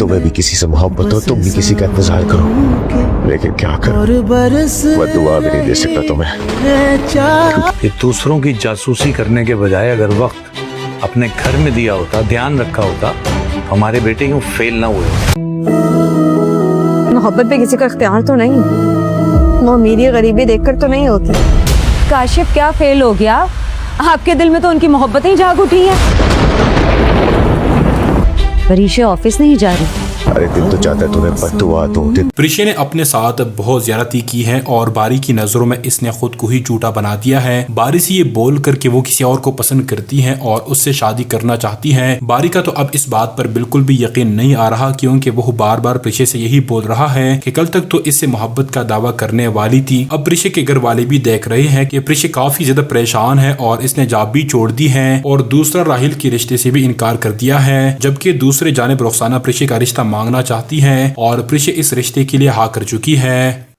तुम्हें भी किसी से मोहब्बत हो, तुम भी किसी का इंतजार करो, लेकिन क्या करो, मैं दुआ भी नहीं दे सकता तुम्हें। कि दूसरों की जासूसी करने के बजाय अगर वक्त अपने घर में दिया होता, ध्यान रखा होता, हमारे बेटे यूं फेल ना हुए। मोहब्बत पे किसी का इख्तियार तो नहीं, वो अमीरी गरीबी देखकर तो नहीं होती। काशिफ क्या फेल हो गया? आपके दिल में तो उनकी मोहब्बतें जाग उठी हैं। परीक्षा ऑफिस नहीं जा रही। अरे दिल तो चाहता है तुम्हें बद्दुआ दूं। प्रीशा ने अपने साथ बहुत ज्यादती की है और बारी की नजरों में इसने खुद को ही झूठा बना दिया है। बारी से ये बोल कर के वो किसी और को पसंद करती है और उससे शादी करना चाहती है। बारी का तो अब इस बात पर बिल्कुल भी यकीन नहीं आ रहा, क्योंकि वो बार बार प्रीशा से यही बोल रहा है कि कल तक तो इससे मोहब्बत का दावा करने वाली थी। अब प्रीशा के घर वाले भी देख रहे हैं कि प्रीशा काफी ज्यादा परेशान है और इसने जॉब भी छोड़ दी है और दूसरा राहिल के रिश्ते से भी इनकार कर दिया है, जबकि दूसरे जानिब रुखसाना प्रीशा का रिश्ता मांगना चाहती है और प्रीशा इस रिश्ते के लिए हाँ कर चुकी है।